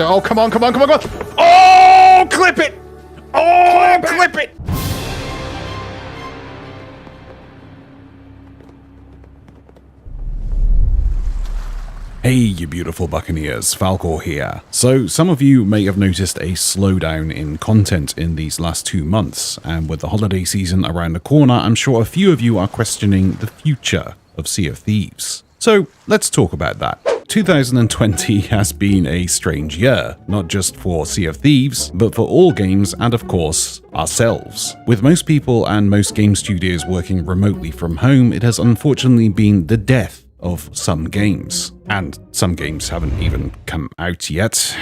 Oh, come on, come on, come on, come on! Oh, clip it! Oh, clip it! Hey, you beautiful buccaneers, Falcore here. So, some of you may have noticed a slowdown in content in these last 2 months, and with the holiday season around the corner, I'm sure a few of you are questioning the future of Sea of Thieves. So, let's talk about that. 2020 has been a strange year, not just for Sea of Thieves, but for all games and of course, ourselves. With most people and most game studios working remotely from home, it has unfortunately been the death of some games. And some games haven't even come out yet.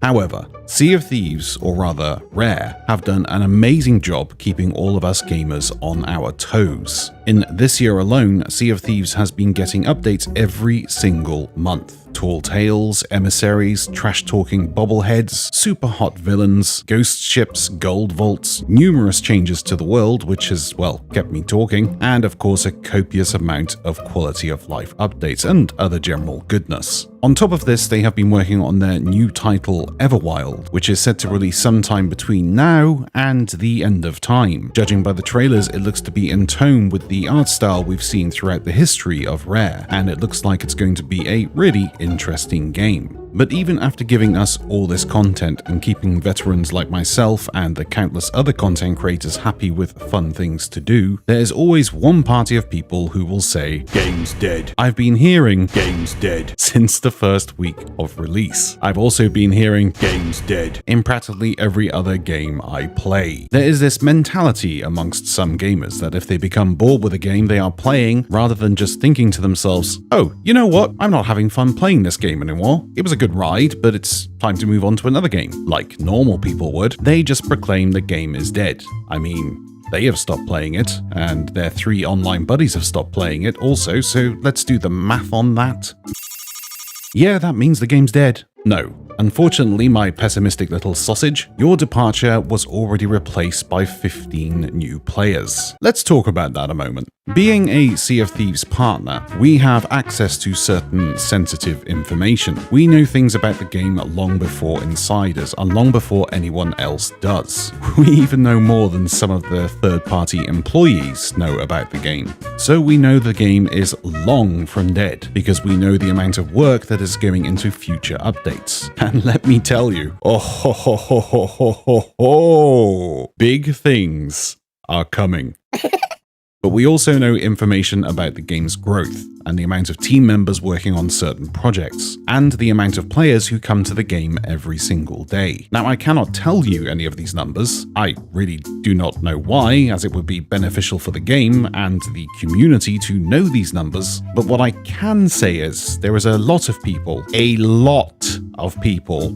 However, Sea of Thieves, or rather Rare, have done an amazing job keeping all of us gamers on our toes. In this year alone, Sea of Thieves has been getting updates every single month. Tall tales, emissaries, trash-talking bobbleheads, super hot villains, ghost ships, gold vaults, numerous changes to the world, which has, well, kept me talking, and of course a copious amount of quality of life updates and other general goodness. On top of this, they have been working on their new title, Everwild, which is set to release sometime between now and the end of time. Judging by the trailers, it looks to be in tone with the art style we've seen throughout the history of Rare, and it looks like it's going to be a really interesting game. But even after giving us all this content and keeping veterans like myself and the countless other content creators happy with fun things to do, there is always one party of people who will say, "Game's dead." I've been hearing, "Game's dead," since the first week of release. I've also been hearing, "Game's dead," in practically every other game I play. There is this mentality amongst some gamers that if they become bored with a game they are playing, rather than just thinking to themselves, "Oh, you know what? I'm not having fun playing this game anymore. It was a good ride, but it's time to move on to another game," like normal people would. They just proclaim the game is dead. I mean, they have stopped playing it, and their 3 online buddies have stopped playing it also, so let's do the math on that. Yeah, that means the game's dead. No. Unfortunately, my pessimistic little sausage, your departure was already replaced by 15 new players. Let's talk about that a moment. Being a Sea of Thieves partner, we have access to certain sensitive information. We know things about the game long before insiders and long before anyone else does. We even know more than some of the third-party employees know about the game. So we know the game is long from dead because we know the amount of work that is going into future updates. And let me tell you, big things are coming. But we also know information about the game's growth and the amount of team members working on certain projects, and the amount of players who come to the game every single day. Now, I cannot tell you any of these numbers. I really do not know why, as it would be beneficial for the game and the community to know these numbers. But what I can say is there is a lot of people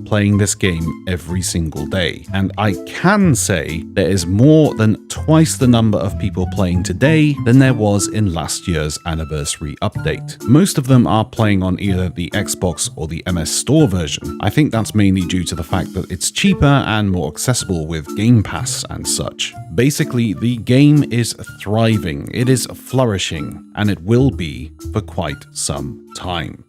playing this game every single day. And I can say there is more than twice the number of people playing today than there was in last year's anniversary update. Most of them are playing on either the Xbox or the MS Store version. I think that's mainly due to the fact that it's cheaper and more accessible with Game Pass and such. Basically, the game is thriving, it is flourishing, and it will be for quite some time.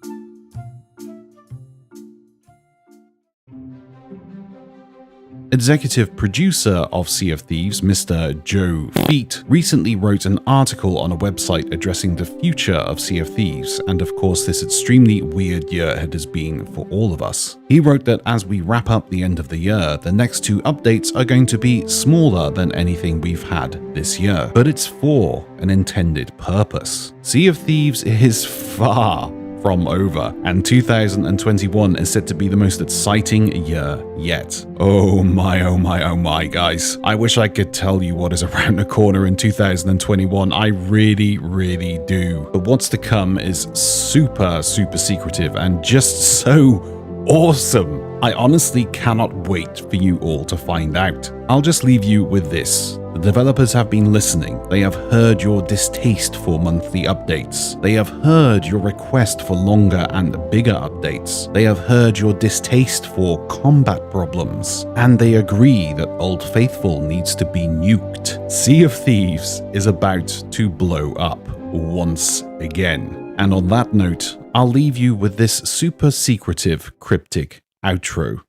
Executive producer of Sea of Thieves, Mr. Joe Feet, recently wrote an article on a website addressing the future of Sea of Thieves, and of course this extremely weird year it has been for all of us. He wrote that as we wrap up the end of the year, the next 2 updates are going to be smaller than anything we've had this year, but it's for an intended purpose. Sea of Thieves is far from over, and 2021 is set to be the most exciting year yet. Oh my, guys. I wish I could tell you what is around the corner in 2021. I really do. But what's to come is super secretive and just so awesome. I honestly cannot wait for you all to find out. I'll just leave you with this. The developers have been listening. They have heard your distaste for monthly updates. They have heard your request for longer and bigger updates. They have heard your distaste for combat problems. And they agree that Old Faithful needs to be nuked. Sea of Thieves is about to blow up once again. And on that note, I'll leave you with this super secretive, cryptic outro.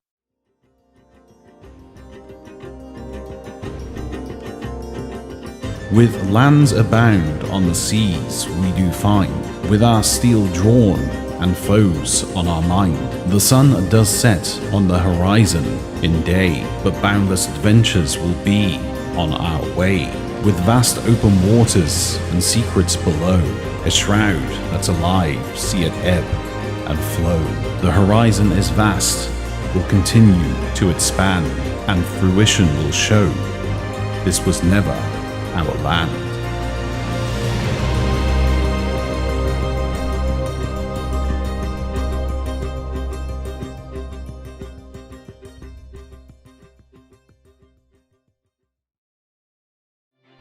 With lands abound on the seas we do find, with our steel drawn and foes on our mind. The sun does set on the horizon in day, but boundless adventures will be on our way. With vast open waters and secrets below, a shroud that's alive, see it ebb and flow. The horizon is vast, will continue to expand, and fruition will show this was never our land.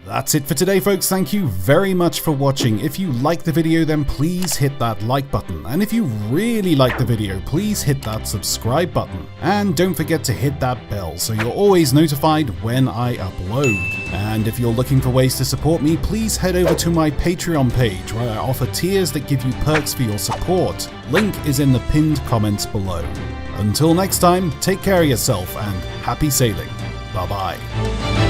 That's it for today, folks. Thank you very much for watching. If you liked the video, then please hit that like button. And if you really like the video, please hit that subscribe button. And don't forget to hit that bell so you're always notified when I upload. And if you're looking for ways to support me, please head over to my Patreon page where I offer tiers that give you perks for your support. Link is in the pinned comments below. Until next time, take care of yourself and happy sailing. Bye bye.